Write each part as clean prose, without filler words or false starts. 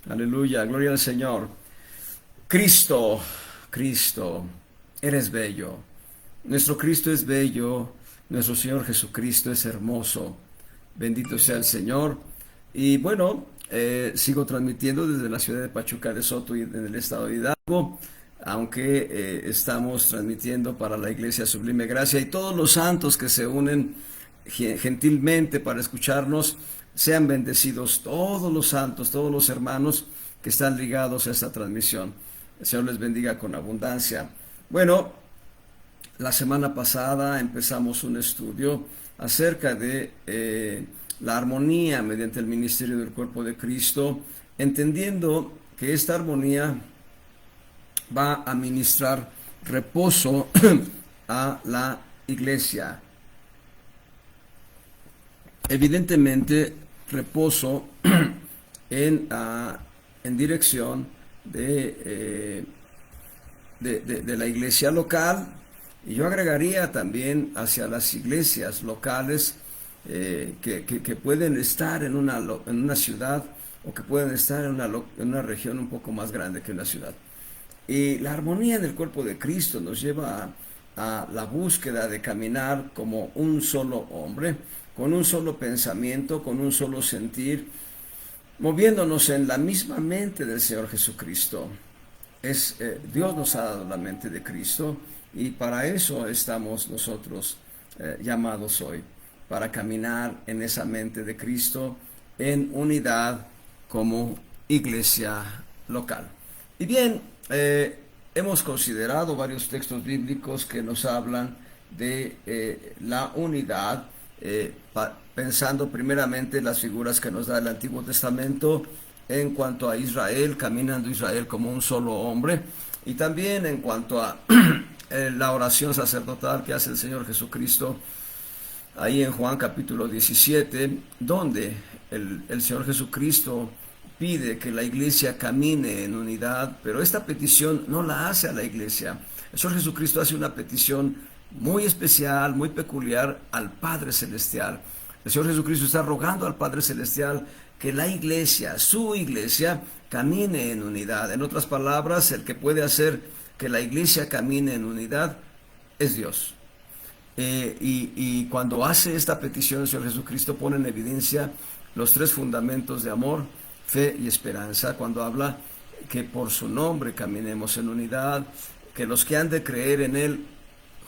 Aleluya, gloria al Señor. Cristo, Cristo, eres bello. Nuestro Cristo es bello, nuestro Señor Jesucristo es hermoso. Bendito sea el Señor. Y bueno, sigo transmitiendo desde la ciudad de Pachuca de Soto y en el estado de Hidalgo, aunque estamos transmitiendo para la Iglesia Sublime Gracia y todos los santos que se unen gentilmente para escucharnos. Sean bendecidos todos los santos, todos los hermanos que están ligados a esta transmisión. El Señor les bendiga con abundancia. Bueno, la semana pasada empezamos un estudio acerca de la armonía mediante el ministerio del cuerpo de Cristo, entendiendo que esta armonía va a ministrar reposo a la iglesia. Evidentemente, reposo en dirección de la iglesia local, y yo agregaría también hacia las iglesias locales que pueden estar en una ciudad o que pueden estar en una región un poco más grande que una ciudad. Y la armonía en el cuerpo de Cristo nos lleva a la búsqueda de caminar como un solo hombre, con un solo pensamiento, con un solo sentir, moviéndonos en la misma mente del Señor Jesucristo. Dios nos ha dado la mente de Cristo y para eso estamos nosotros llamados hoy, para caminar en esa mente de Cristo en unidad como iglesia local. Y bien, hemos considerado varios textos bíblicos que nos hablan de la unidad, pensando primeramente en las figuras que nos da el Antiguo Testamento en cuanto a Israel, caminando Israel como un solo hombre, y también en cuanto a la oración sacerdotal que hace el Señor Jesucristo ahí en Juan capítulo 17, donde el Señor Jesucristo pide que la iglesia camine en unidad, pero esta petición no la hace a la iglesia. El Señor Jesucristo hace una petición muy especial, muy peculiar al Padre Celestial. El Señor Jesucristo está rogando al Padre Celestial que la iglesia, su iglesia, camine en unidad. En otras palabras, el que puede hacer que la iglesia camine en unidad es Dios. Y cuando hace esta petición, el Señor Jesucristo pone en evidencia los tres fundamentos de amor, fe y esperanza, cuando habla que por su nombre caminemos en unidad, que los que han de creer en Él,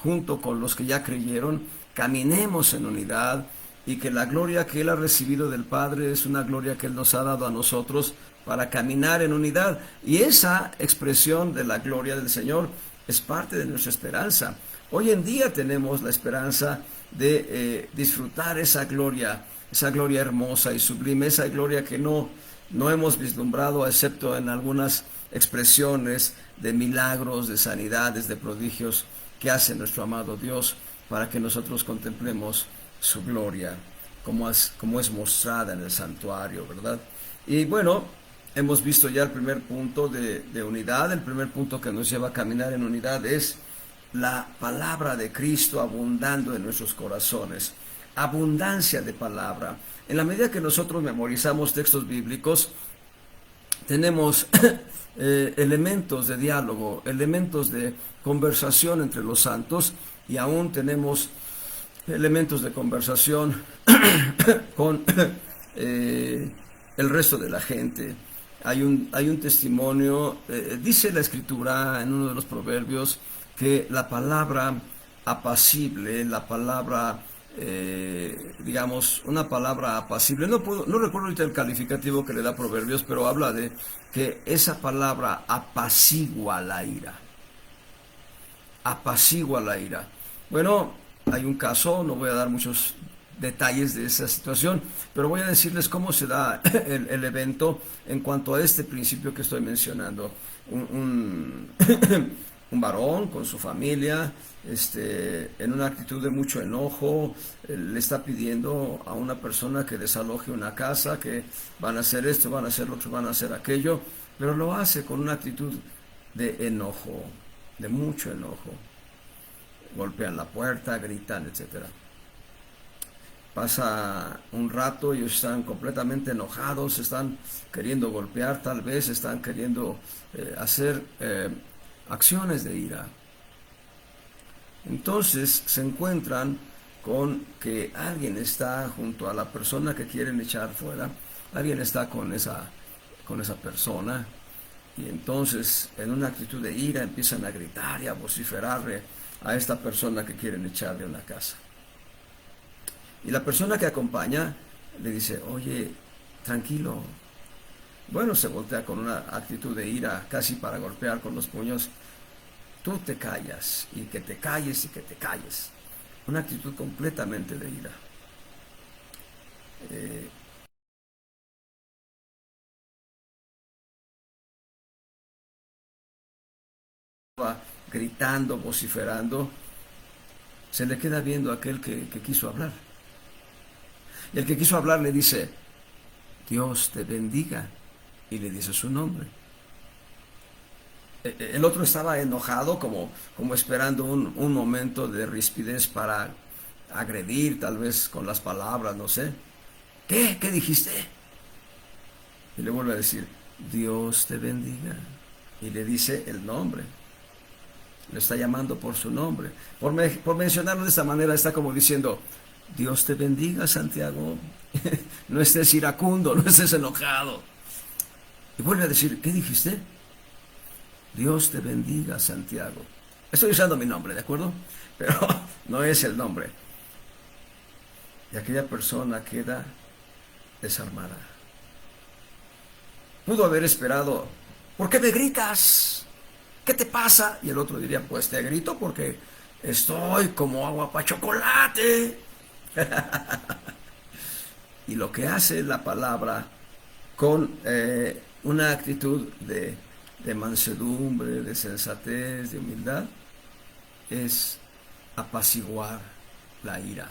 junto con los que ya creyeron, caminemos en unidad, y que la gloria que Él ha recibido del Padre es una gloria que Él nos ha dado a nosotros para caminar en unidad. Y esa expresión de la gloria del Señor es parte de nuestra esperanza. Hoy en día tenemos la esperanza de disfrutar esa gloria hermosa y sublime, esa gloria que no hemos vislumbrado, excepto en algunas expresiones de milagros, de sanidades, de prodigios que hace nuestro amado Dios para que nosotros contemplemos su gloria, como es mostrada en el santuario, ¿verdad? Y bueno, hemos visto ya el primer punto de unidad. El primer punto que nos lleva a caminar en unidad es la palabra de Cristo abundando en nuestros corazones. Abundancia de palabra. En la medida que nosotros memorizamos textos bíblicos, tenemos elementos de diálogo, elementos de conversación entre los santos, y aún tenemos elementos de conversación con el resto de la gente. Hay un testimonio, dice la Escritura en uno de los proverbios, que la palabra apacible, la palabra, digamos, una palabra apacible, no recuerdo ahorita el calificativo que le da Proverbios, pero habla de que esa palabra apacigua la ira. Apacigua la ira. Bueno, hay un caso, no voy a dar muchos detalles de esa situación, pero voy a decirles cómo se da el evento en cuanto a este principio que estoy mencionando. Un varón con su familia, en una actitud de mucho enojo, le está pidiendo a una persona que desaloje una casa, que van a hacer esto, van a hacer lo otro, van a hacer aquello, pero lo hace con una actitud de enojo, de mucho enojo. Golpean la puerta, gritan, etcétera. Pasa un rato, ellos están completamente enojados, están queriendo golpear, tal vez están queriendo hacer acciones de ira. Entonces se encuentran con que alguien está junto a la persona que quieren echar fuera, alguien está con esa persona, y entonces en una actitud de ira empiezan a gritar y a vociferarle a esta persona que quieren echar de una casa. Y la persona que acompaña le dice, oye, tranquilo. Bueno, se voltea con una actitud de ira, casi para golpear con los puños. Tú te callas, y que te calles, y que te calles. Una actitud completamente de ira. Eh, Va gritando, vociferando, se le queda viendo a aquel que quiso hablar. Y el que quiso hablar le dice, Dios te bendiga, y le dice su nombre. El otro estaba enojado, como esperando un momento de rispidez para agredir, tal vez con las palabras, no sé. ¿Qué? ¿Qué dijiste? Y le vuelve a decir, Dios te bendiga. Y le dice el nombre. Le está llamando por su nombre. Por mencionarlo de esta manera, está como diciendo, Dios te bendiga, Santiago. No estés iracundo, no estés enojado. Y vuelve a decir, ¿qué dijiste? Dios te bendiga, Santiago. Estoy usando mi nombre, ¿de acuerdo? Pero no es el nombre. Y aquella persona queda desarmada. Pudo haber esperado, ¿por qué me gritas? ¿Qué te pasa? Y el otro diría, pues te grito porque estoy como agua para chocolate. Y lo que hace la palabra con una actitud de mansedumbre, de sensatez, de humildad, es apaciguar la ira.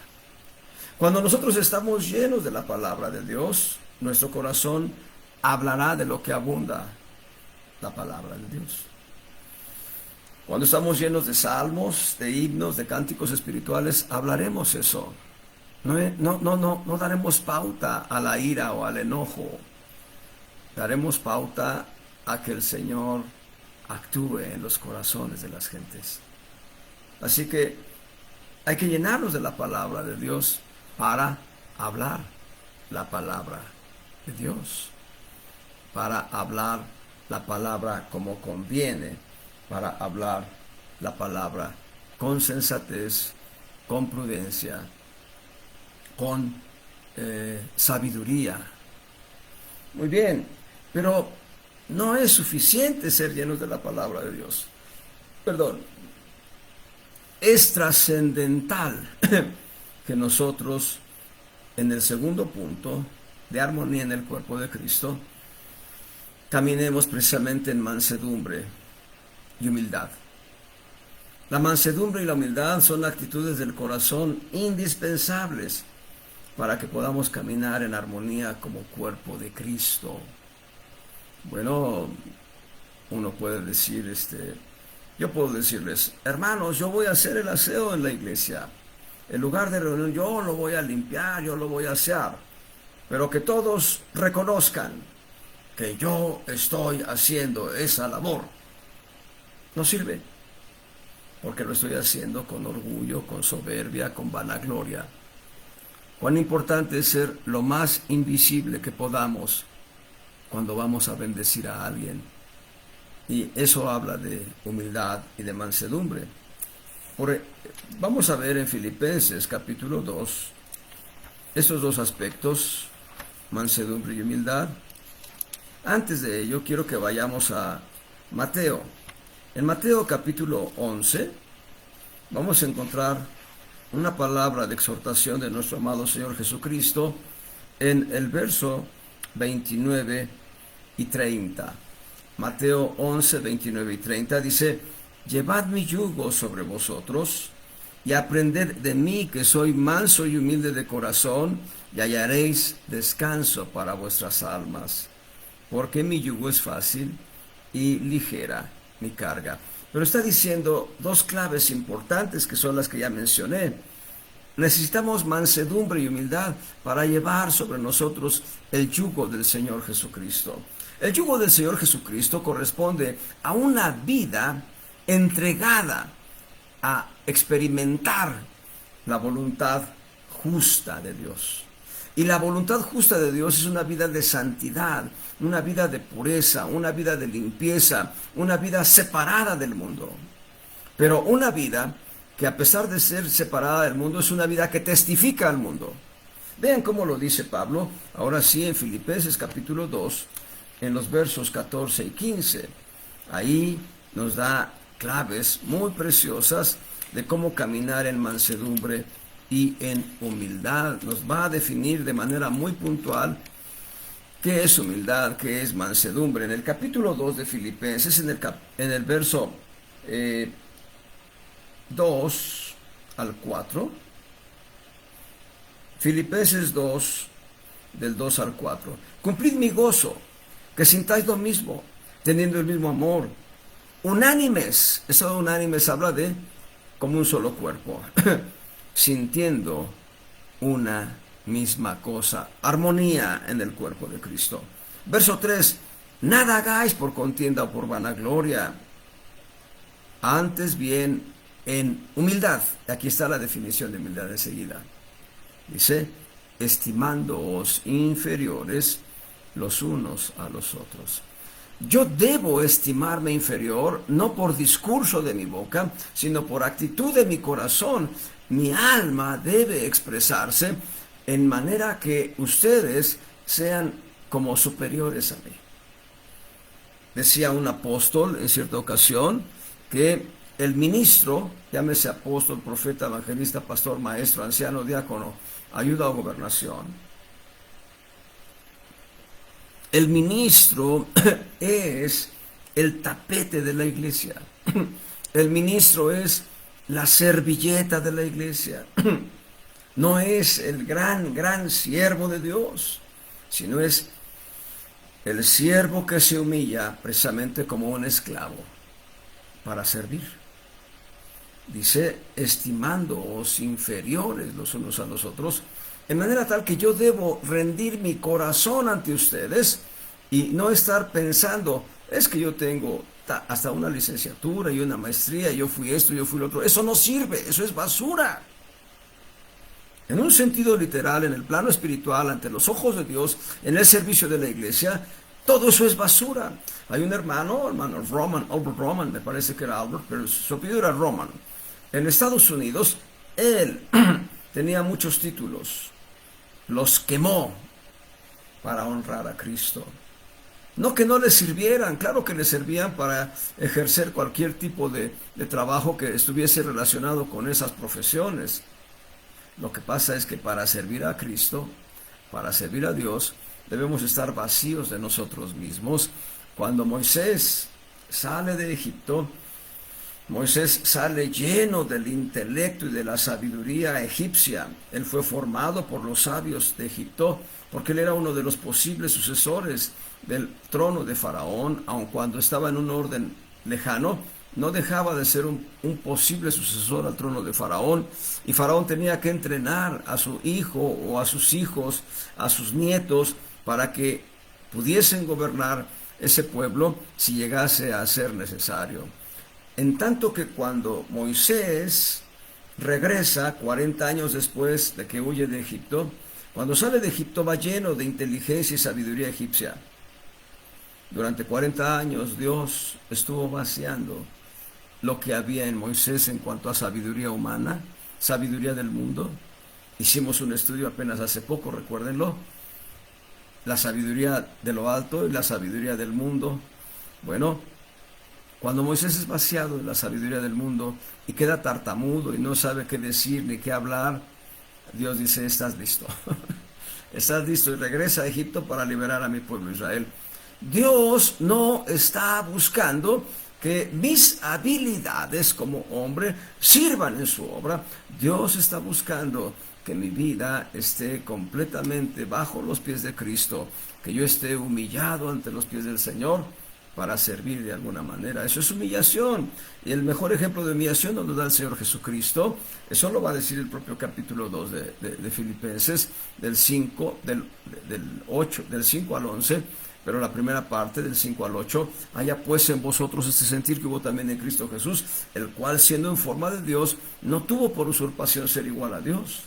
Cuando nosotros estamos llenos de la palabra de Dios, nuestro corazón hablará de lo que abunda la palabra de Dios. Cuando estamos llenos de salmos, de himnos, de cánticos espirituales, hablaremos eso. No daremos pauta a la ira o al enojo. Daremos pauta a que el Señor actúe en los corazones de las gentes. Así que hay que llenarnos de la palabra de Dios para hablar la palabra de Dios, para hablar la palabra como conviene, para hablar la palabra con sensatez, con prudencia, con sabiduría. Muy bien, pero no es suficiente ser llenos de la palabra de Dios. Perdón, es trascendental que nosotros, en el segundo punto de armonía en el cuerpo de Cristo, caminemos precisamente en mansedumbre y humildad. La mansedumbre y la humildad son actitudes del corazón indispensables para que podamos caminar en armonía como cuerpo de Cristo. Bueno, uno puede decir, yo puedo decirles, hermanos, yo voy a hacer el aseo en la iglesia. El lugar de reunión yo lo voy a limpiar, yo lo voy a asear. Pero que todos reconozcan que yo estoy haciendo esa labor. No sirve, porque lo estoy haciendo con orgullo, con soberbia, con vanagloria. Cuán importante es ser lo más invisible que podamos cuando vamos a bendecir a alguien. Y eso habla de humildad y de mansedumbre. Vamos a ver en Filipenses capítulo 2 esos dos aspectos, mansedumbre y humildad. Antes de ello, quiero que vayamos a Mateo. En Mateo capítulo 11 vamos a encontrar una palabra de exhortación de nuestro amado Señor Jesucristo en el verso 29 y 30. Mateo 11, 29 y 30 dice, llevad mi yugo sobre vosotros y aprended de mí, que soy manso y humilde de corazón, y hallaréis descanso para vuestras almas, porque mi yugo es fácil y ligera mi carga. Pero está diciendo dos claves importantes que son las que ya mencioné. necesitamos mansedumbre y humildad para llevar sobre nosotros el yugo del Señor Jesucristo. El yugo del Señor Jesucristo corresponde a una vida entregada a experimentar la voluntad justa de Dios. Y la voluntad justa de Dios es una vida de santidad, una vida de pureza, una vida de limpieza, una vida separada del mundo. Pero una vida que, a pesar de ser separada del mundo, es una vida que testifica al mundo. Vean cómo lo dice Pablo, ahora sí, en Filipenses capítulo 2, en los versos 14 y 15. Ahí nos da claves muy preciosas de cómo caminar en mansedumbre y en humildad. Nos va a definir de manera muy puntual qué es humildad, qué es mansedumbre. En el capítulo 2 de Filipenses, en el verso 2 al 4, Filipenses 2, del 2 al 4. Cumplid mi gozo, que sintáis lo mismo, teniendo el mismo amor, unánimes. Eso de unánimes habla de como un solo cuerpo, sintiendo una misma cosa, armonía en el cuerpo de Cristo. Verso 3, nada hagáis por contienda o por vanagloria, antes bien en humildad. Aquí está la definición de humildad enseguida. Dice, estimándoos inferiores los unos a los otros. Yo debo estimarme inferior, no por discurso de mi boca, sino por actitud de mi corazón. Mi alma debe expresarse en manera que ustedes sean como superiores a mí. Decía un apóstol en cierta ocasión que el ministro, llámese apóstol, profeta, evangelista, pastor, maestro, anciano, diácono, ayuda o gobernación, el ministro es el tapete de la iglesia. El ministro es la servilleta de la iglesia. No es el gran siervo de Dios, sino es el siervo que se humilla precisamente como un esclavo para servir. Dice, estimándoos inferiores los unos a los otros, en manera tal que yo debo rendir mi corazón ante ustedes y no estar pensando, es que yo tengo hasta una licenciatura y una maestría, yo fui esto, yo fui lo otro. Eso no sirve, eso es basura. En un sentido literal, en el plano espiritual, ante los ojos de Dios, en el servicio de la iglesia, todo eso es basura. Hay un hermano Albert Roman, me parece que era Albert, pero su apellido era Roman. En Estados Unidos, él tenía muchos títulos. Los quemó para honrar a Cristo. No que no le sirvieran, claro que le servían para ejercer cualquier tipo de trabajo que estuviese relacionado con esas profesiones. Lo que pasa es que para servir a Cristo, para servir a Dios, debemos estar vacíos de nosotros mismos. Cuando Moisés sale de Egipto, Moisés sale lleno del intelecto y de la sabiduría egipcia. Él fue formado por los sabios de Egipto, porque él era uno de los posibles sucesores del trono de Faraón, aun cuando estaba en un orden lejano, no dejaba de ser un posible sucesor al trono de Faraón, y Faraón tenía que entrenar a su hijo o a sus hijos, a sus nietos, para que pudiesen gobernar ese pueblo si llegase a ser necesario. En tanto que cuando Moisés regresa 40 años después de que huye de Egipto, cuando sale de Egipto va lleno de inteligencia y sabiduría egipcia. Durante 40 años Dios estuvo vaciando lo que había en Moisés en cuanto a sabiduría humana, sabiduría del mundo. Hicimos un estudio apenas hace poco, recuérdenlo, la sabiduría de lo alto y la sabiduría del mundo. Bueno, cuando Moisés es vaciado de la sabiduría del mundo y queda tartamudo y no sabe qué decir ni qué hablar, Dios dice, estás listo. Estás listo y regresa a Egipto para liberar a mi pueblo Israel. Dios no está buscando que mis habilidades como hombre sirvan en su obra. Dios está buscando que mi vida esté completamente bajo los pies de Cristo, que yo esté humillado ante los pies del Señor para servir de alguna manera. Eso es humillación. Y el mejor ejemplo de humillación nos lo da el Señor Jesucristo. Eso lo va a decir el propio capítulo 2 de Filipenses, del 5, del 8, del 5 al 11. Pero la primera parte, del 5 al 8, haya pues en vosotros este sentir que hubo también en Cristo Jesús, el cual siendo en forma de Dios, no tuvo por usurpación ser igual a Dios.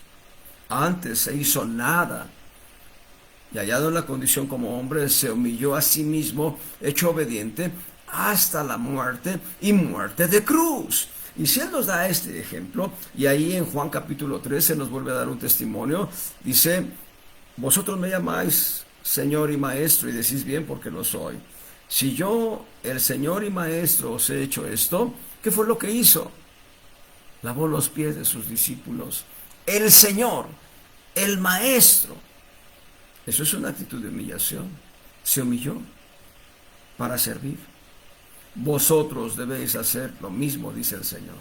Antes se hizo nada, y hallado en la condición como hombre, se humilló a sí mismo, hecho obediente, hasta la muerte, y muerte de cruz. Y si Él nos da este ejemplo, y ahí en Juan capítulo 13 nos vuelve a dar un testimonio, dice, vosotros me llamáis Señor y Maestro, y decís bien porque lo soy. Si yo, el Señor y Maestro, os he hecho esto, ¿qué fue lo que hizo? Lavó los pies de sus discípulos. El Señor, el Maestro. Eso es una actitud de humillación. Se humilló para servir. Vosotros debéis hacer lo mismo, dice el Señor.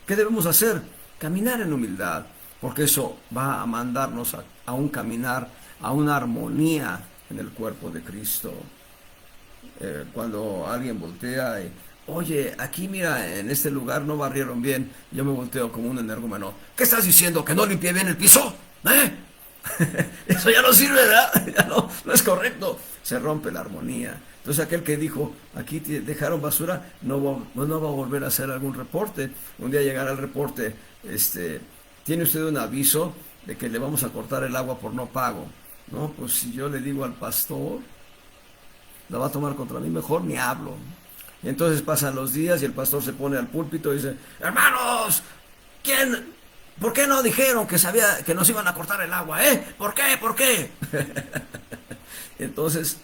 ¿Qué debemos hacer? Caminar en humildad, porque eso va a mandarnos a un caminar, a una armonía en el cuerpo de Cristo. Cuando alguien voltea y, oye, aquí mira, en este lugar no barrieron bien, yo me volteo como un energúmeno. ¿Qué estás diciendo? ¿Que no limpié bien el piso? Eso ya no sirve, ¿verdad? Ya no es correcto. Se rompe la armonía. Entonces aquel que dijo, aquí dejaron basura, no va a volver a hacer algún reporte. Un día llegará el reporte, tiene usted un aviso de que le vamos a cortar el agua por no pago. No, pues si yo le digo al pastor, la va a tomar contra mí, mejor ni hablo. Y entonces pasan los días y el pastor se pone al púlpito y dice, hermanos, ¿por qué no dijeron que nos iban a cortar el agua? ¿Por qué? ¿Por qué? Entonces,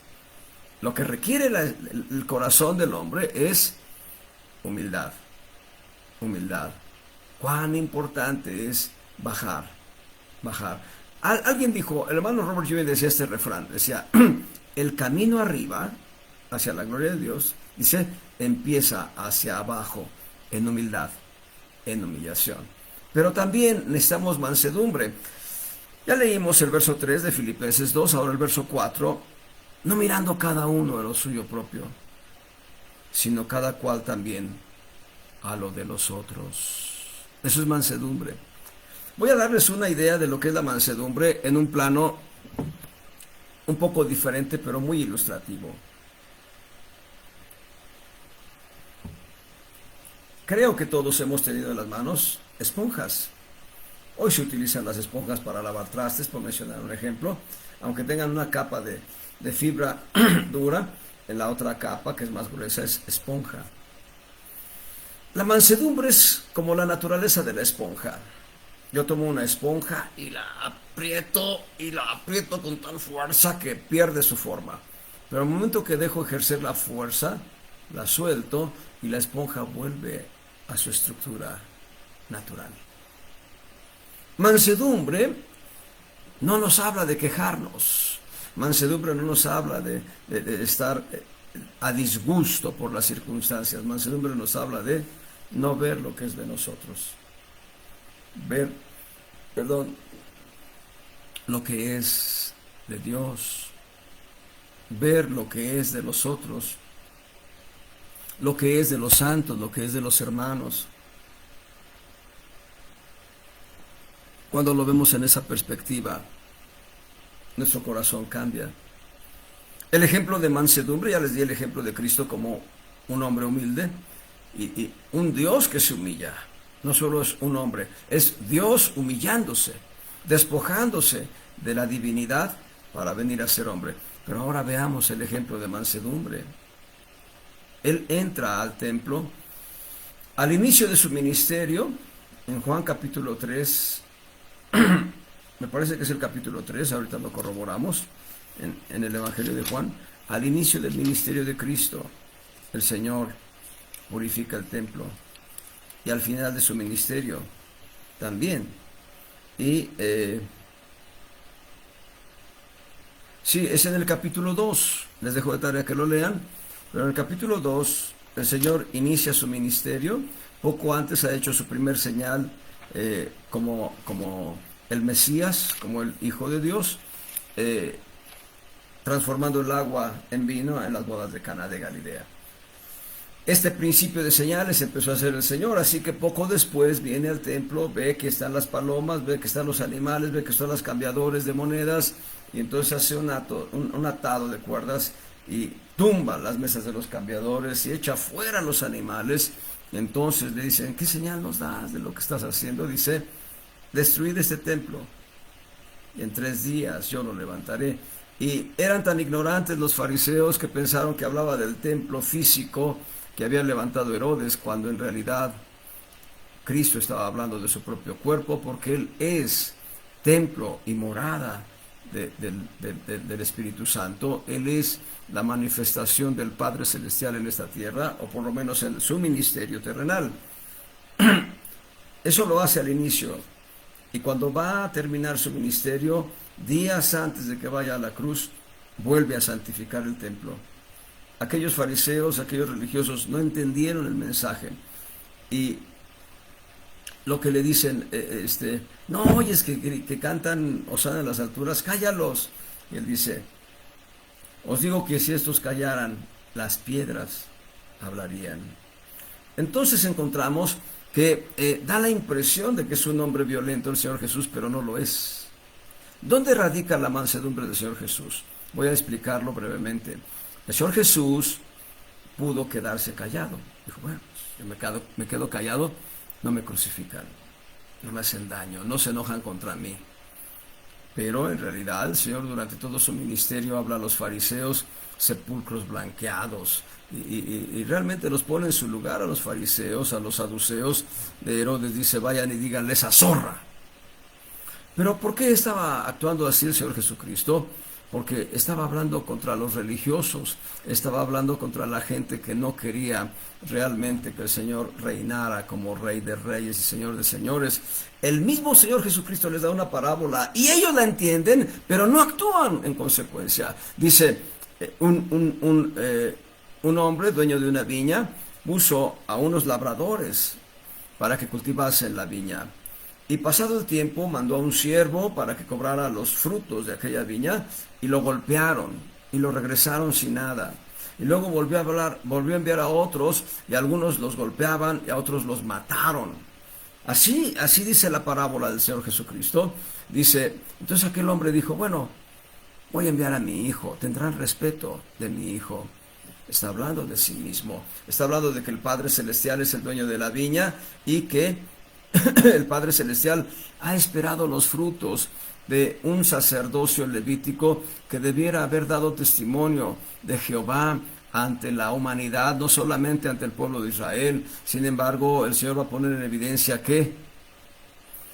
lo que requiere el corazón del hombre es humildad. Humildad. Cuán importante es bajar. Alguien dijo, el hermano Robert Jewell decía este refrán, decía, el camino arriba, hacia la gloria de Dios, dice, empieza hacia abajo, en humildad, en humillación. Pero también necesitamos mansedumbre. Ya leímos el verso 3 de Filipenses 2, ahora el verso 4, no mirando cada uno a lo suyo propio, sino cada cual también a lo de los otros. Eso es mansedumbre. Voy a darles una idea de lo que es la mansedumbre en un plano un poco diferente, pero muy ilustrativo. Creo que todos hemos tenido en las manos esponjas. Hoy se utilizan las esponjas para lavar trastes, por mencionar un ejemplo, aunque tengan una capa de fibra dura, en la otra capa, que es más gruesa, es esponja. La mansedumbre es como la naturaleza de la esponja. Yo tomo una esponja y la aprieto con tal fuerza que pierde su forma. Pero al momento que dejo ejercer la fuerza, la suelto y la esponja vuelve a su estructura natural. Mansedumbre no nos habla de quejarnos. Mansedumbre no nos habla de estar a disgusto por las circunstancias. Mansedumbre nos habla de no ver lo que es de nosotros. Lo que es de Dios. Ver lo que es de los otros. Lo que es de los santos, lo que es de los hermanos. Cuando lo vemos en esa perspectiva, nuestro corazón cambia. El ejemplo de mansedumbre, ya les di el ejemplo de Cristo como un hombre humilde y un Dios que se humilla. No solo es un hombre, es Dios humillándose, despojándose de la divinidad para venir a ser hombre. Pero ahora veamos el ejemplo de mansedumbre. Él entra al templo al inicio de su ministerio, en Juan capítulo 3, me parece que es el capítulo 3, ahorita lo corroboramos, en el Evangelio de Juan, al inicio del ministerio de Cristo, el Señor purifica el templo, y al final de su ministerio también. Y sí, es en el capítulo 2, les dejo de tarea que lo lean, pero en el capítulo 2 el Señor inicia su ministerio. Poco antes ha hecho su primer señal como el Mesías, como el Hijo de Dios. transformando el agua en vino en las bodas de Caná de Galilea. Este principio de señales empezó a hacer el Señor, así que poco después viene al templo, ve que están las palomas, ve que están los animales, ve que están los cambiadores de monedas, y entonces hace un atado de cuerdas y tumba las mesas de los cambiadores y echa fuera los animales. Entonces le dicen, ¿qué señal nos das de lo que estás haciendo? Dice, destruid este templo y en 3 días yo lo levantaré. Y eran tan ignorantes los fariseos que pensaron que hablaba del templo físico que había levantado Herodes, cuando en realidad Cristo estaba hablando de su propio cuerpo, porque Él es templo y morada del Espíritu Santo. Él es la manifestación del Padre Celestial en esta tierra, o por lo menos en su ministerio terrenal. Eso lo hace al inicio, y cuando va a terminar su ministerio, días antes de que vaya a la cruz, vuelve a santificar el templo. Aquellos fariseos, aquellos religiosos no entendieron el mensaje, y lo que le dicen, no oyes que cantan Hosana en las alturas, cállalos. Y él dice, os digo que si estos callaran, las piedras hablarían. Entonces encontramos que da la impresión de que es un hombre violento el Señor Jesús, pero no lo es. ¿Dónde radica la mansedumbre del Señor Jesús? Voy a explicarlo brevemente. El Señor Jesús pudo quedarse callado. Dijo, bueno, yo me quedo callado, no me crucifican, no me hacen daño, no se enojan contra mí. Pero en realidad el Señor durante todo su ministerio habla a los fariseos sepulcros blanqueados, y realmente los pone en su lugar a los fariseos, a los saduceos de Herodes. Dice, vayan y díganle esa zorra. Pero ¿por qué estaba actuando así el Señor Jesucristo? Porque estaba hablando contra los religiosos, estaba hablando contra la gente que no quería realmente que el Señor reinara como Rey de Reyes y Señor de Señores. El mismo Señor Jesucristo les da una parábola y ellos la entienden, pero no actúan en consecuencia. Dice, un hombre dueño de una viña puso a unos labradores para que cultivasen la viña. Y pasado el tiempo mandó a un siervo para que cobrara los frutos de aquella viña, y lo golpearon y lo regresaron sin nada. Y luego volvió a enviar a otros, y algunos los golpeaban y a otros los mataron. Así dice la parábola del Señor Jesucristo. Dice, entonces aquel hombre dijo, bueno, voy a enviar a mi hijo, tendrán respeto de mi hijo. Está hablando de sí mismo, está hablando de que el Padre Celestial es el dueño de la viña, y que el Padre Celestial ha esperado los frutos de un sacerdocio levítico que debiera haber dado testimonio de Jehová ante la humanidad, no solamente ante el pueblo de Israel. Sin embargo, el Señor va a poner en evidencia que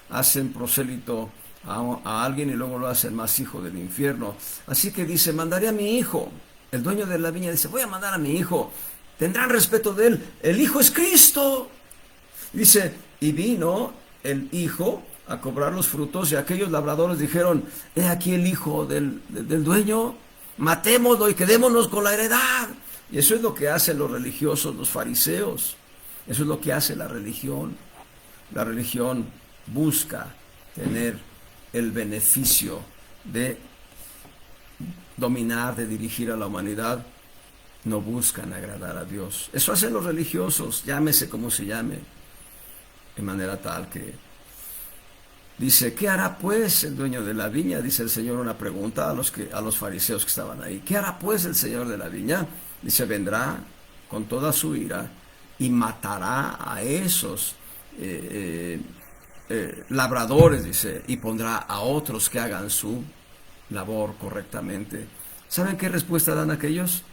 hacen prosélito a alguien y luego lo hacen más hijo del infierno. Así que dice, mandaré a mi hijo. El dueño de la viña dice, voy a mandar a mi hijo, tendrán respeto de él, el hijo es Cristo. Dice, y vino el hijo a cobrar los frutos, y aquellos labradores dijeron, he aquí el hijo del dueño, matémoslo y quedémonos con la heredad. Y eso es lo que hacen los religiosos, los fariseos. Eso es lo que hace la religión. La religión busca tener el beneficio de dominar, de dirigir a la humanidad. No buscan agradar a Dios. Eso hacen los religiosos, llámese como se llame. De manera tal que dice, ¿qué hará pues el dueño de la viña? Dice el Señor una pregunta a los fariseos que estaban ahí. ¿Qué hará pues el Señor de la viña? Dice, vendrá con toda su ira y matará a esos labradores, dice, y pondrá a otros que hagan su labor correctamente. ¿Saben qué respuesta dan aquellos?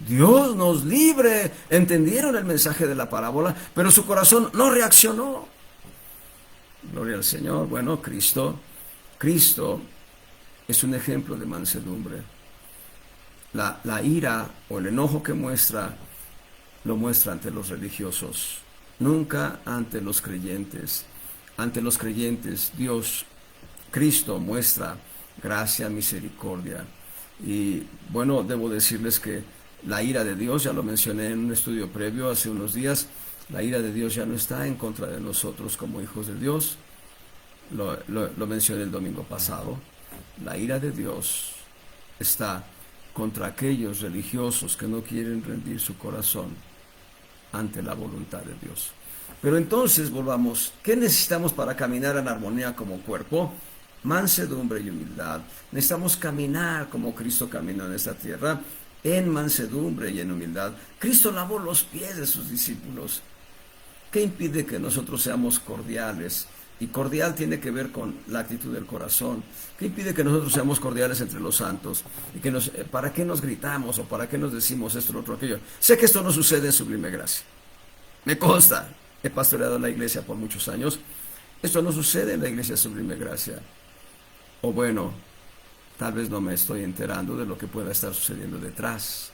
Dios nos libre. Entendieron el mensaje de la parábola, pero su corazón no reaccionó. Gloria al Señor. Bueno, Cristo es un ejemplo de mansedumbre. La ira o el enojo que muestra, lo muestra ante los religiosos, nunca ante los creyentes. Ante los creyentes, Cristo muestra gracia, misericordia. Y bueno, debo decirles que la ira de Dios, ya lo mencioné en un estudio previo hace unos días, la ira de Dios ya no está en contra de nosotros como hijos de Dios. Lo mencioné el domingo pasado. La ira de Dios está contra aquellos religiosos que no quieren rendir su corazón ante la voluntad de Dios. Pero entonces volvamos, ¿qué necesitamos para caminar en armonía como cuerpo? Mansedumbre y humildad. Necesitamos caminar como Cristo caminó en esta tierra, en mansedumbre y en humildad. Cristo lavó los pies de sus discípulos. ¿Qué impide que nosotros seamos cordiales? Y cordial tiene que ver con la actitud del corazón. ¿Qué impide que nosotros seamos cordiales entre los santos? Y que ¿para qué nos gritamos o para qué nos decimos esto, lo otro, aquello? Sé que esto no sucede en Sublime Gracia. Me consta. He pastoreado la iglesia por muchos años. Esto no sucede en la iglesia Sublime Gracia. O bueno, tal vez no me estoy enterando de lo que pueda estar sucediendo detrás.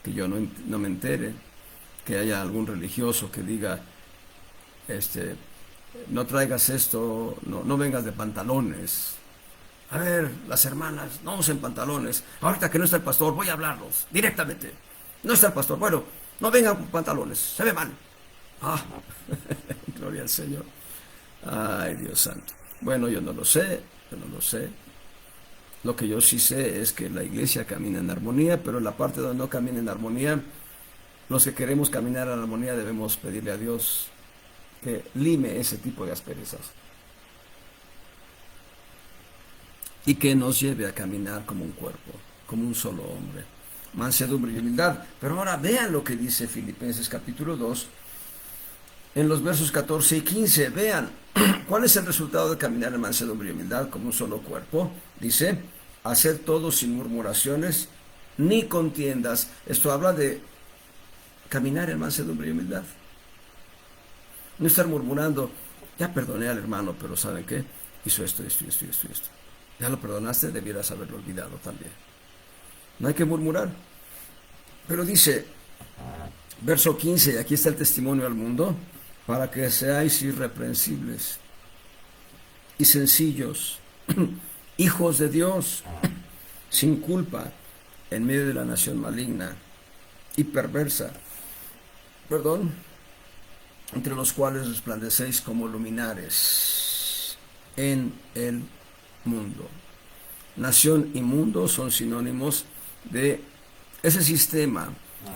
Que yo no me entere. Que haya algún religioso que diga, no traigas esto, no vengas de pantalones. A ver, las hermanas, no usen pantalones. Ahorita que no está el pastor, voy a hablarlos directamente. No está el pastor, bueno, no vengan con pantalones, se ve mal. Ah, gloria al Señor. Ay, Dios santo. Bueno, yo no lo sé. Lo que yo sí sé es que la iglesia camina en armonía, pero en la parte donde no camina en armonía, los que queremos caminar en armonía debemos pedirle a Dios que lime ese tipo de asperezas y que nos lleve a caminar como un cuerpo, como un solo hombre. Mansedumbre y humildad. Pero ahora vean lo que dice Filipenses capítulo 2, en los versos 14 y 15. Vean, ¿cuál es el resultado de caminar en mansedumbre y humildad como un solo cuerpo? Dice, hacer todo sin murmuraciones ni contiendas. Esto habla de caminar en mansedumbre y humildad. No estar murmurando, ya perdoné al hermano, pero ¿saben qué? Hizo esto. Ya lo perdonaste, debieras haberlo olvidado también. No hay que murmurar. Pero dice, verso 15, y aquí está el testimonio al mundo, para que seáis irreprensibles y sencillos, hijos de Dios, sin culpa, en medio de la nación maligna y perversa, entre los cuales resplandecéis como luminares en el mundo. Nación y mundo son sinónimos de ese sistema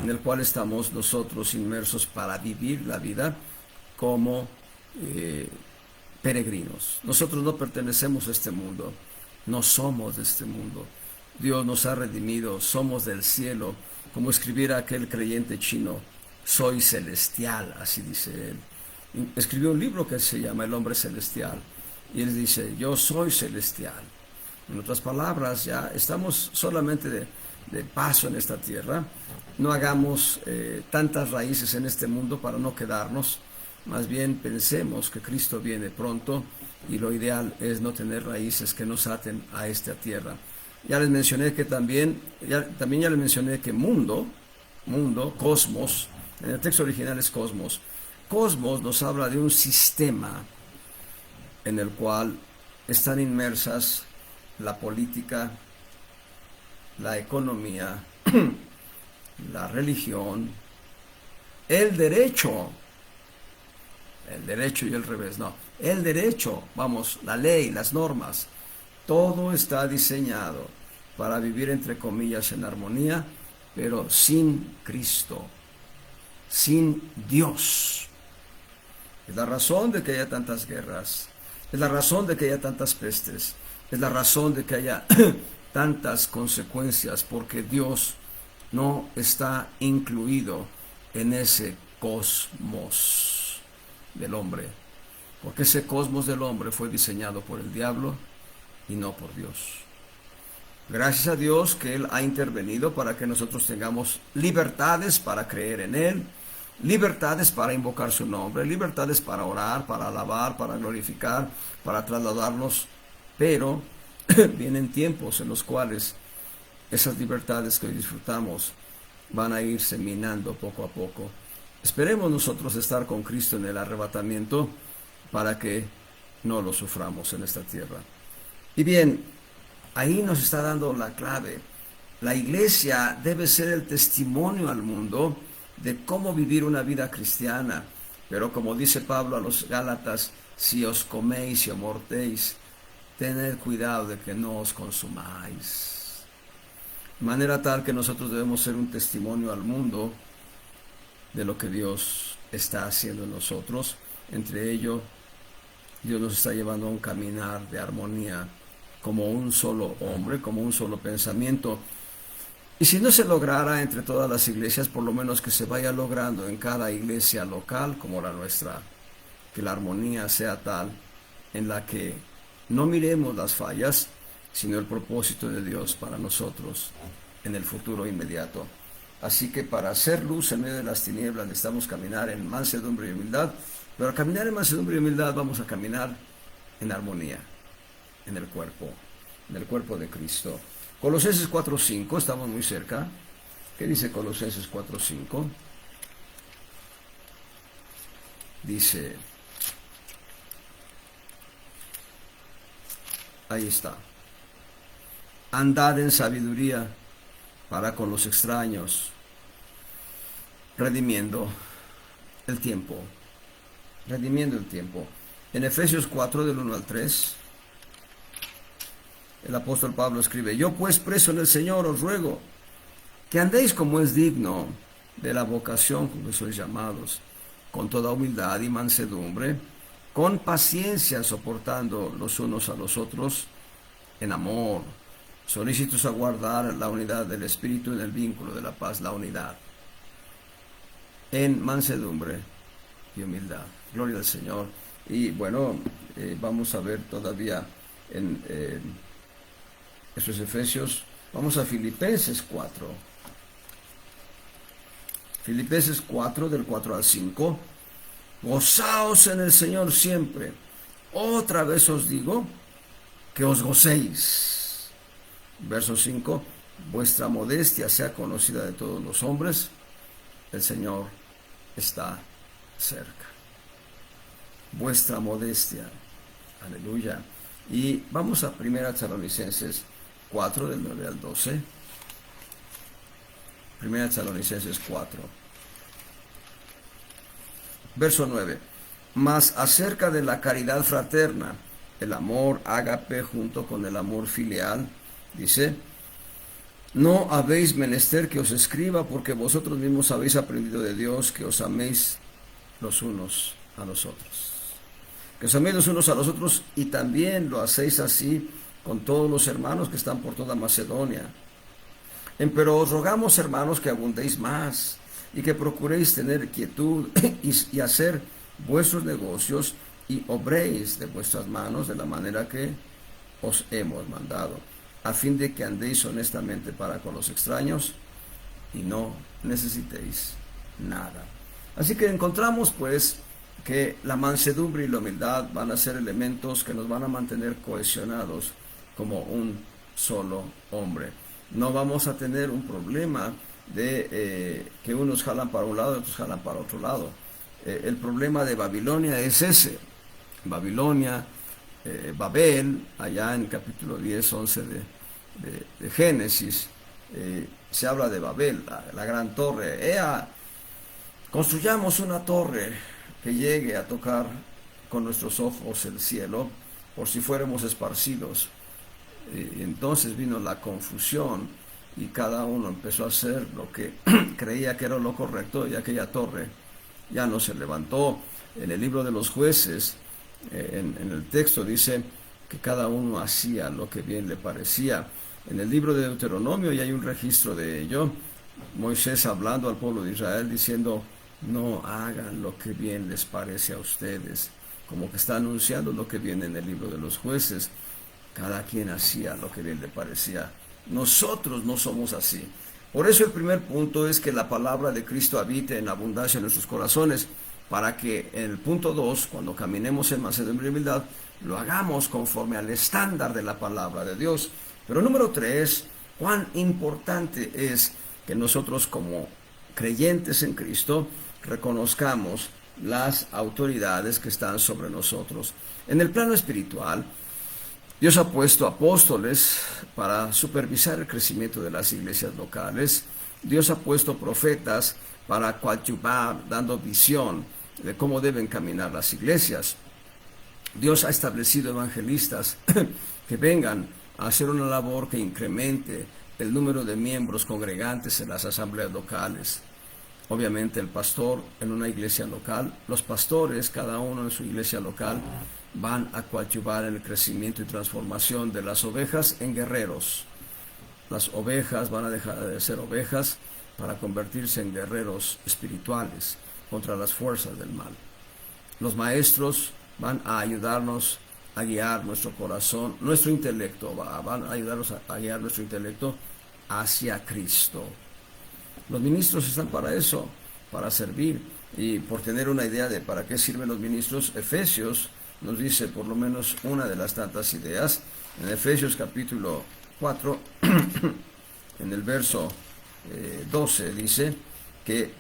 en el cual estamos nosotros inmersos para vivir la vida como peregrinos. Nosotros no pertenecemos a este mundo, no somos de este mundo. Dios nos ha redimido, somos del cielo, como escribiera aquel creyente chino, soy celestial, así dice él. Escribió un libro que se llama El hombre celestial, y él dice, yo soy celestial. En otras palabras, ya estamos solamente de paso en esta tierra. No hagamos tantas raíces en este mundo para no quedarnos. Más bien pensemos que Cristo viene pronto y lo ideal es no tener raíces que nos aten a esta tierra. Ya les mencioné que también les mencioné que mundo, cosmos, en el texto original es cosmos. Cosmos nos habla de un sistema en el cual están inmersas la política, la economía, la religión, el derecho y el revés, no, el derecho, la ley, las normas, todo está diseñado para vivir entre comillas en armonía, pero sin Cristo, sin Dios. Es la razón de que haya tantas guerras, es la razón de que haya tantas pestes, es la razón de que haya tantas consecuencias, porque Dios no está incluido en ese cosmos del hombre, porque ese cosmos del hombre fue diseñado por el diablo y no por Dios. Gracias a Dios que Él ha intervenido para que nosotros tengamos libertades para creer en Él, libertades para invocar su nombre, libertades para orar, para alabar, para glorificar, para trasladarnos, pero vienen tiempos en los cuales esas libertades que hoy disfrutamos van a irse minando poco a poco. Esperemos nosotros estar con Cristo en el arrebatamiento para que no lo suframos en esta tierra. Y bien, ahí nos está dando la clave. La iglesia debe ser el testimonio al mundo de cómo vivir una vida cristiana. Pero como dice Pablo a los Gálatas, si os coméis y os mortéis, tened cuidado de que no os consumáis. De manera tal que nosotros debemos ser un testimonio al mundo de lo que Dios está haciendo en nosotros. Entre ello, Dios nos está llevando a un caminar de armonía como un solo hombre, como un solo pensamiento. Y si no se lograra entre todas las iglesias, por lo menos que se vaya logrando en cada iglesia local como la nuestra, que la armonía sea tal en la que no miremos las fallas, sino el propósito de Dios para nosotros en el futuro inmediato. Así que para hacer luz en medio de las tinieblas necesitamos caminar en mansedumbre y humildad, pero al caminar en mansedumbre y humildad vamos a caminar en armonía, en el cuerpo de Cristo. Colosenses 4:5, estamos muy cerca. ¿Qué dice Colosenses 4:5? Dice, ahí está, andad en sabiduría para con los extraños, redimiendo el tiempo. En Efesios 4, del 1 al 3, el apóstol Pablo escribe, yo pues preso en el Señor os ruego que andéis como es digno de la vocación con que sois llamados, con toda humildad y mansedumbre, con paciencia soportando los unos a los otros en amor, solícitos a guardar la unidad del Espíritu en el vínculo de la paz, la unidad, en mansedumbre y humildad. Gloria al Señor. Y bueno, vamos a ver todavía en esos Efesios. Vamos a Filipenses 4. Filipenses 4, del 4 al 5. Gozaos en el Señor siempre. Otra vez os digo que os gocéis. Verso 5. Vuestra modestia sea conocida de todos los hombres. El Señor está cerca. Vuestra modestia. Aleluya. Y vamos a 1 Tesalonicenses 4, del 9 al 12. 1 Tesalonicenses 4. Verso 9. Mas acerca de la caridad fraterna, el amor ágape junto con el amor filial, dice, no habéis menester que os escriba, porque vosotros mismos habéis aprendido de Dios que os améis los unos a los otros. Que os améis los unos a los otros, y también lo hacéis así con todos los hermanos que están por toda Macedonia. Pero os rogamos, hermanos, que abundéis más, y que procuréis tener quietud y hacer vuestros negocios, y obréis de vuestras manos de la manera que os hemos mandado, a fin de que andéis honestamente para con los extraños, y no necesitéis nada. Así que encontramos pues que la mansedumbre y la humildad van a ser elementos que nos van a mantener cohesionados como un solo hombre. No vamos a tener un problema de que unos jalan para un lado y otros jalan para otro lado. El problema de Babilonia es ese. Babilonia, Babel, allá en capítulo 10, 11 de Génesis, se habla de Babel, la gran torre. Construyamos una torre que llegue a tocar con nuestros ojos el cielo, por si fuéramos esparcidos. Y entonces vino la confusión y cada uno empezó a hacer lo que creía que era lo correcto, y aquella torre ya no se levantó. En el libro de los Jueces, en el texto dice que cada uno hacía lo que bien le parecía. En el libro de Deuteronomio ya hay un registro de ello. Moisés hablando al pueblo de Israel diciendo, no hagan lo que bien les parece a ustedes, como que está anunciando lo que viene en el libro de los Jueces. Cada quien hacía lo que bien le parecía. Nosotros no somos así. Por eso el primer punto es que la palabra de Cristo habite en abundancia en nuestros corazones, para que en el punto 2, cuando caminemos en mansedumbre y humildad, lo hagamos conforme al estándar de la palabra de Dios. Pero número 3, cuán importante es que nosotros como creyentes en Cristo reconozcamos las autoridades que están sobre nosotros. En el plano espiritual, Dios ha puesto apóstoles para supervisar el crecimiento de las iglesias locales. Dios ha puesto profetas para coadyuvar, dando visión de cómo deben caminar las iglesias. Dios ha establecido evangelistas que vengan a hacer una labor que incremente el número de miembros congregantes en las asambleas locales. Obviamente el pastor en una iglesia local, los pastores, cada uno en su iglesia local, van a coadyuvar en el crecimiento y transformación de las ovejas en guerreros. Las ovejas van a dejar de ser ovejas para convertirse en guerreros espirituales contra las fuerzas del mal. Los maestros van a ayudarnos a guiar nuestro corazón, nuestro intelecto, van a ayudarnos a guiar nuestro intelecto hacia Cristo. Los ministros están para eso, para servir. Y por tener una idea de para qué sirven los ministros, Efesios nos dice por lo menos una de las tantas ideas. En Efesios capítulo 4, en el verso 12 dice que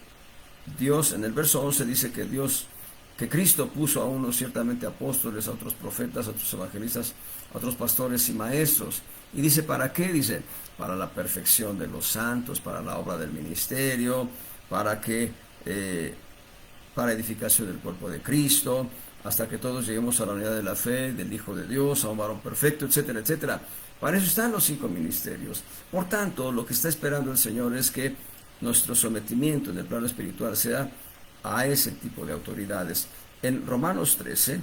Dios, en el verso 11 dice que Cristo puso a unos ciertamente apóstoles, a otros profetas, a otros evangelistas, a otros pastores y maestros. Y dice, ¿para qué? Dice, para la perfección de los santos, para la obra del ministerio, para edificación del cuerpo de Cristo, hasta que todos lleguemos a la unidad de la fe, del Hijo de Dios, a un varón perfecto, etcétera, etcétera. Para eso están los 5 ministerios. Por tanto, lo que está esperando el Señor es que nuestro sometimiento en el plano espiritual sea a ese tipo de autoridades. En Romanos 13,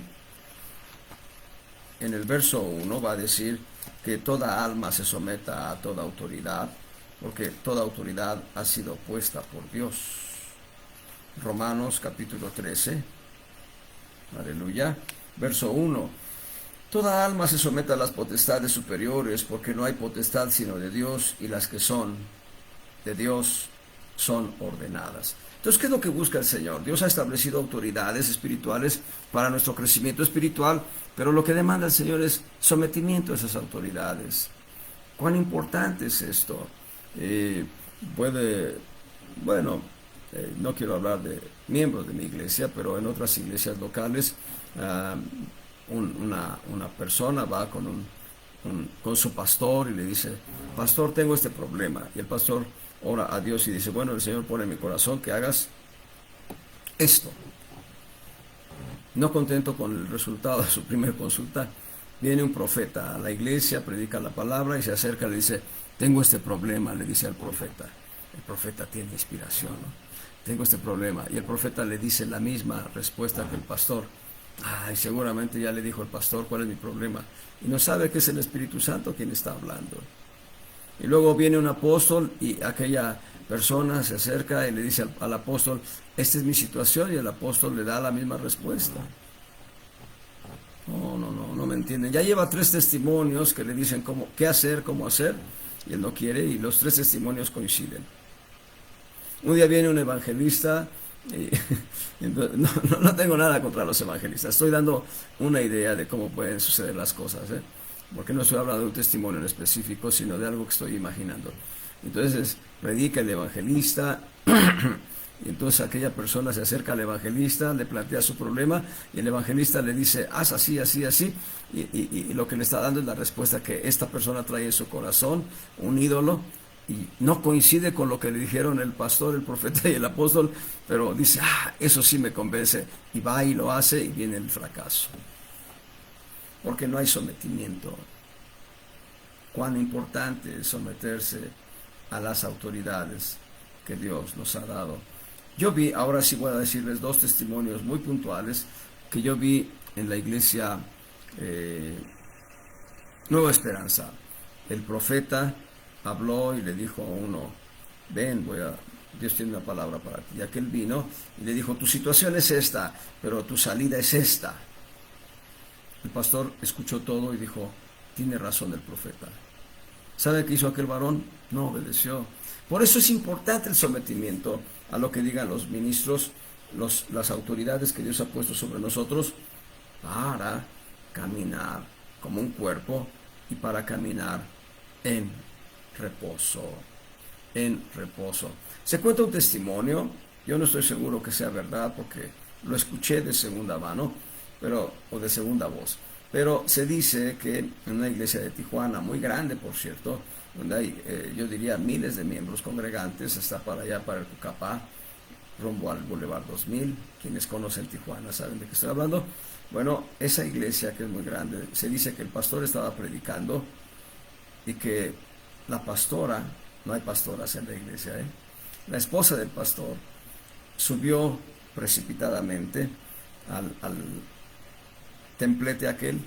en el verso 1 va a decir que toda alma se someta a toda autoridad, porque toda autoridad ha sido puesta por Dios. Romanos capítulo 13, aleluya, verso 1. Toda alma se someta a las potestades superiores, porque no hay potestad sino de Dios, y las que son de Dios son ordenadas. Entonces, ¿qué es lo que busca el Señor? Dios ha establecido autoridades espirituales para nuestro crecimiento espiritual, pero lo que demanda el Señor es sometimiento a esas autoridades. ¿Cuán importante es esto? No quiero hablar de miembros de mi iglesia, pero en otras iglesias locales, una persona va con su pastor y le dice, pastor, tengo este problema. Y el pastor ora a Dios y dice, bueno, el Señor pone en mi corazón que hagas esto. No contento con el resultado de su primera consulta, viene un profeta a la iglesia, predica la palabra y se acerca y le dice, tengo este problema, le dice al profeta. El profeta tiene inspiración, ¿no? Tengo este problema. Y el profeta le dice la misma respuesta que el pastor. Ay, seguramente ya le dijo el pastor cuál es mi problema. Y no sabe que es el Espíritu Santo quien está hablando. Y luego viene un apóstol y aquella persona se acerca y le dice al apóstol, esta es mi situación, y el apóstol le da la misma respuesta. No me entienden. Ya lleva 3 testimonios que le dicen qué hacer, cómo hacer, y él no quiere, y los 3 testimonios coinciden. Un día viene un evangelista, y no tengo nada contra los evangelistas, estoy dando una idea de cómo pueden suceder las cosas, porque no estoy hablando de un testimonio en específico, sino de algo que estoy imaginando. Entonces predica el evangelista, y entonces aquella persona se acerca al evangelista, le plantea su problema, y el evangelista le dice, haz así, así, así, y lo que le está dando es la respuesta que esta persona trae en su corazón, un ídolo, y no coincide con lo que le dijeron el pastor, el profeta y el apóstol, pero dice, eso sí me convence, y va y lo hace, y viene el fracaso. Porque no hay sometimiento. Cuán importante es someterse a las autoridades que Dios nos ha dado. Yo vi, ahora sí voy a decirles 2 testimonios muy puntuales que yo vi en la iglesia Nueva Esperanza. El profeta habló y le dijo a uno, ven, Dios tiene una palabra para ti. Y aquel vino y le dijo, tu situación es esta, pero tu salida es esta. El pastor escuchó todo y dijo, tiene razón el profeta. ¿Sabe qué hizo aquel varón? No obedeció. Por eso es importante el sometimiento a lo que digan los ministros, las autoridades que Dios ha puesto sobre nosotros, para caminar como un cuerpo y para caminar en reposo. En reposo. Se cuenta un testimonio, yo no estoy seguro que sea verdad porque lo escuché de segunda mano, o de segunda voz, pero se dice que en una iglesia de Tijuana, muy grande por cierto, donde hay, yo diría, miles de miembros congregantes, está para allá, para el Cucapá, rumbo al Boulevard 2000, quienes conocen Tijuana saben de qué estoy hablando. Bueno, esa iglesia que es muy grande, se dice que el pastor estaba predicando y que la pastora, no hay pastoras en la iglesia, la esposa del pastor subió precipitadamente al templete aquel,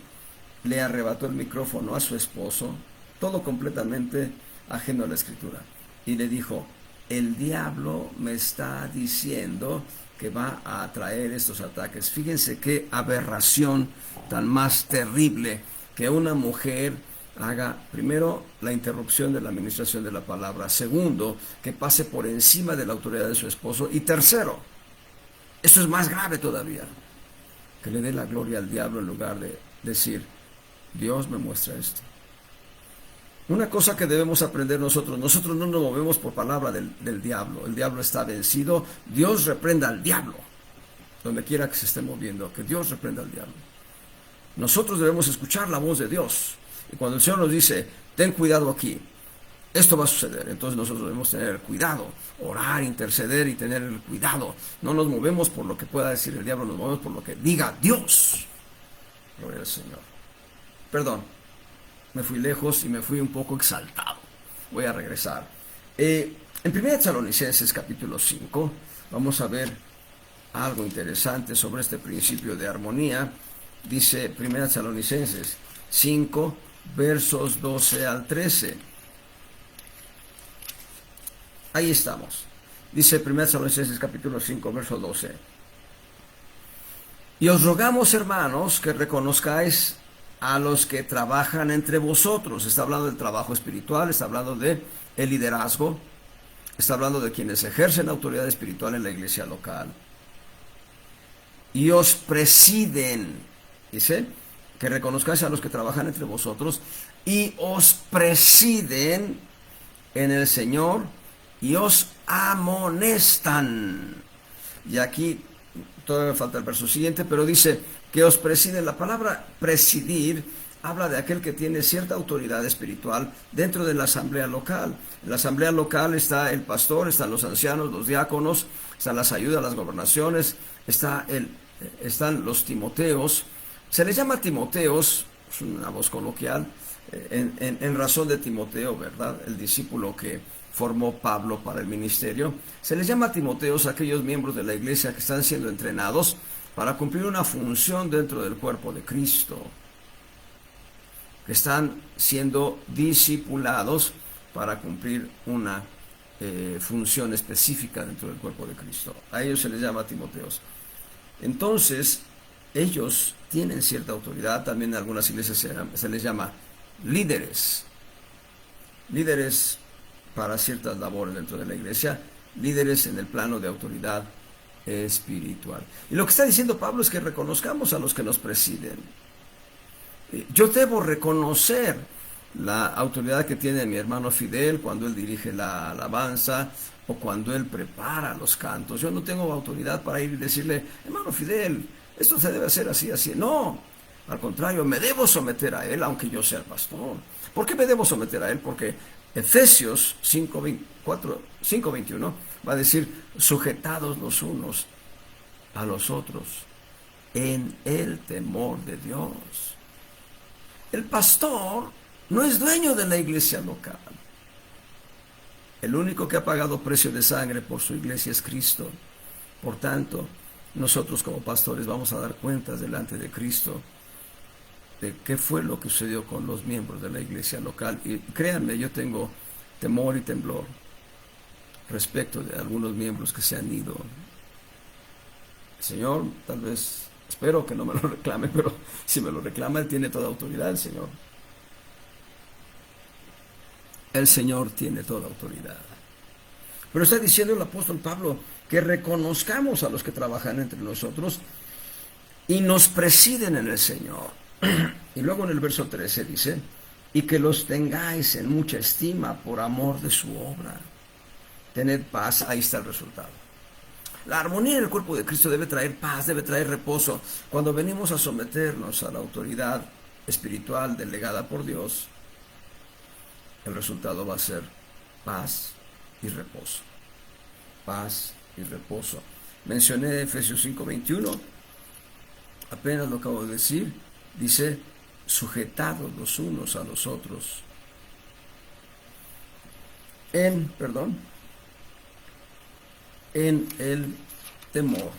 le arrebató el micrófono a su esposo, todo completamente ajeno a la escritura, y le dijo: el diablo me está diciendo que va a traer estos ataques. Fíjense qué aberración tan más terrible, que una mujer haga, primero, la interrupción de la administración de la palabra; segundo, que pase por encima de la autoridad de su esposo; y tercero, esto es más grave todavía, que le dé la gloria al diablo en lugar de decir: Dios me muestra esto. Una cosa que debemos aprender nosotros no nos movemos por palabra del diablo. El diablo está vencido. Dios reprenda al diablo donde quiera que se esté moviendo, que Dios reprenda al diablo. Nosotros debemos escuchar la voz de Dios, y cuando el Señor nos dice: ten cuidado aquí, esto va a suceder, entonces nosotros debemos tener cuidado, orar, interceder y tener el cuidado. No nos movemos por lo que pueda decir el diablo, nos movemos por lo que diga Dios. Gloria al Señor. Perdón, me fui lejos y me fui un poco exaltado. Voy a regresar. En 1 Tesalonicenses capítulo 5 vamos a ver algo interesante sobre este principio de armonía. Dice 1 Tesalonicenses 5 versos 12 al 13. Ahí estamos. Dice 1 Tesalonicenses capítulo 5 verso 12: y os rogamos, hermanos, que reconozcáis a los que trabajan entre vosotros. Está hablando del trabajo espiritual, está hablando de el liderazgo, está hablando de quienes ejercen autoridad espiritual en la iglesia local. Y os presiden, dice, que reconozcáis a los que trabajan entre vosotros y os presiden en el Señor y os amonestan. Y aquí todavía me falta el verso siguiente, pero dice que os presiden. La palabra presidir habla de aquel que tiene cierta autoridad espiritual dentro de la asamblea local. En la asamblea local está el pastor, están los ancianos, los diáconos, están las ayudas, las gobernaciones, están los timoteos. Se les llama timoteos, es una voz coloquial, en razón de Timoteo, ¿verdad? El discípulo que formó Pablo para el ministerio. Se les llama timoteos a aquellos miembros de la iglesia que están siendo entrenados para cumplir una función dentro del cuerpo de Cristo, que están siendo discipulados para cumplir una función específica dentro del cuerpo de Cristo. A ellos se les llama timoteos. Entonces, ellos tienen cierta autoridad. También en algunas iglesias se les llama líderes para ciertas labores dentro de la iglesia, líderes en el plano de autoridad espiritual. Y lo que está diciendo Pablo es que reconozcamos a los que nos presiden. Yo debo reconocer la autoridad que tiene mi hermano Fidel cuando él dirige la alabanza o cuando él prepara los cantos. Yo no tengo autoridad para ir y decirle: hermano Fidel, esto se debe hacer así, así. No, al contrario, me debo someter a él, aunque yo sea el pastor. ¿Por qué me debo someter a él? Porque Efesios 5:21 va a decir: sujetados los unos a los otros en el temor de Dios. El pastor no es dueño de la iglesia local. El único que ha pagado precio de sangre por su iglesia es Cristo. Por tanto, nosotros como pastores vamos a dar cuentas delante de Cristo de qué fue lo que sucedió con los miembros de la iglesia local. Y créanme, yo tengo temor y temblor respecto de algunos miembros que se han ido. El Señor, tal vez, espero que no me lo reclame, pero si me lo reclama, Él tiene toda autoridad, el Señor. El Señor tiene toda autoridad. Pero está diciendo el apóstol Pablo que reconozcamos a los que trabajan entre nosotros y nos presiden en el Señor. Y luego en el verso 13 dice: y que los tengáis en mucha estima por amor de su obra. Tened paz. Ahí está el resultado. La armonía en el cuerpo de Cristo debe traer paz, debe traer reposo. Cuando venimos a someternos a la autoridad espiritual delegada por Dios, el resultado va a ser paz y reposo. Paz y reposo. Mencioné Efesios 5:21, apenas lo acabo de decir. Dice: sujetados los unos a los otros perdón, en el temor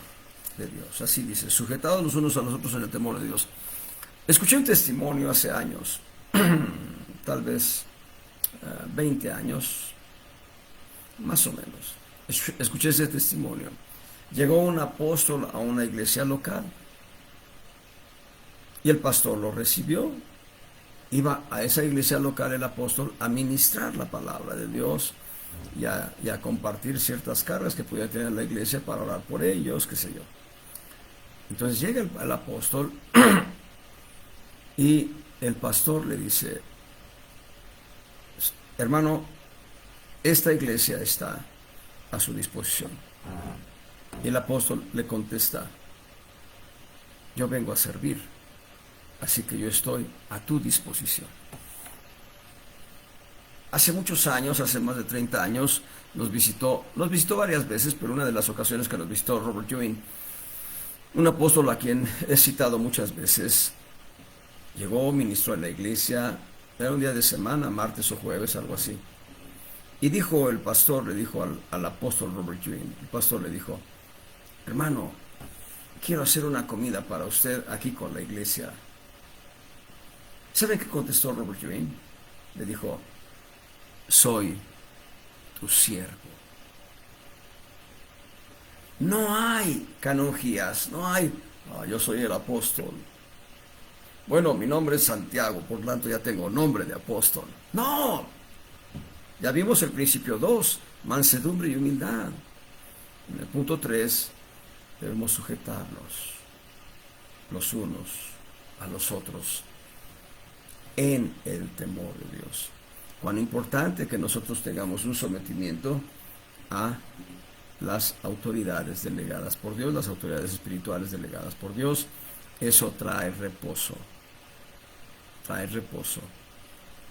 de Dios. Así dice, sujetados los unos a los otros en el temor de Dios. Escuché un testimonio hace años, tal vez 20 años, más o menos. Escuché ese testimonio. Llegó un apóstol a una iglesia local y el pastor lo recibió. Iba a esa iglesia local el apóstol a ministrar la palabra de Dios y a compartir ciertas cargas que podía tener la iglesia para orar por ellos, qué sé yo. Entonces llega el apóstol y el pastor le dice, hermano, esta iglesia está a su disposición. Y el apóstol le contesta, yo vengo a servir, así que yo estoy a tu disposición. Hace muchos años, hace más de 30 años, nos visitó varias veces, pero una de las ocasiones que nos visitó Robert Ewing, un apóstol a quien he citado muchas veces, llegó, ministró en la iglesia, era un día de semana, martes o jueves, algo así. Y dijo el pastor, le dijo al apóstol Robert Ewing, el pastor le dijo, hermano, quiero hacer una comida para usted aquí con la iglesia. ¿Saben qué contestó Robert Ewing? Le dijo, soy tu siervo. No hay canonjías, no hay, yo soy el apóstol. Bueno, mi nombre es Santiago, por lo tanto ya tengo nombre de apóstol. No, ya vimos el principio 2, mansedumbre y humildad. En el punto 3, debemos sujetarnos los unos a los otros en el temor de Dios. Cuán importante que nosotros tengamos un sometimiento a las autoridades delegadas por Dios, las autoridades espirituales delegadas por Dios. Eso trae reposo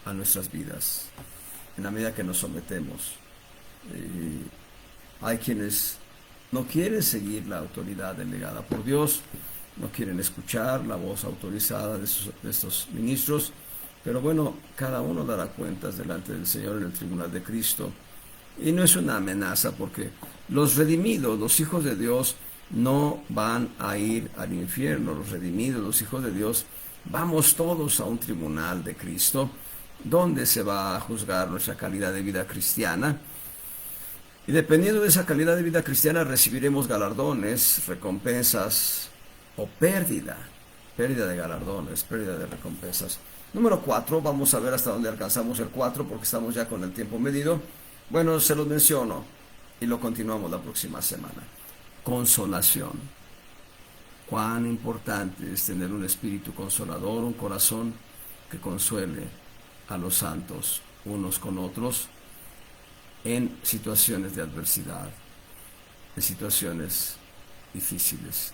a nuestras vidas en la medida que nos sometemos. Hay quienes no quieren seguir la autoridad delegada por Dios, no quieren escuchar la voz autorizada de estos ministros, pero bueno, cada uno dará cuentas delante del Señor en el tribunal de Cristo. Y no es una amenaza, porque los redimidos, los hijos de Dios, no van a ir al infierno. Los redimidos, los hijos de Dios, vamos todos a un tribunal de Cristo, donde se va a juzgar nuestra calidad de vida cristiana. Y dependiendo de esa calidad de vida cristiana, recibiremos galardones, recompensas o pérdida de galardones, pérdida de recompensas. Número 4, vamos a ver hasta dónde alcanzamos el 4, porque estamos ya con el tiempo medido. Bueno, se los menciono y lo continuamos la próxima semana. Consolación. Cuán importante es tener un espíritu consolador, un corazón que consuele a los santos unos con otros en situaciones de adversidad, en situaciones difíciles.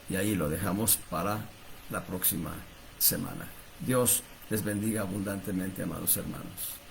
Y ahí lo dejamos para la próxima semana. Dios les bendiga abundantemente, amados hermanos.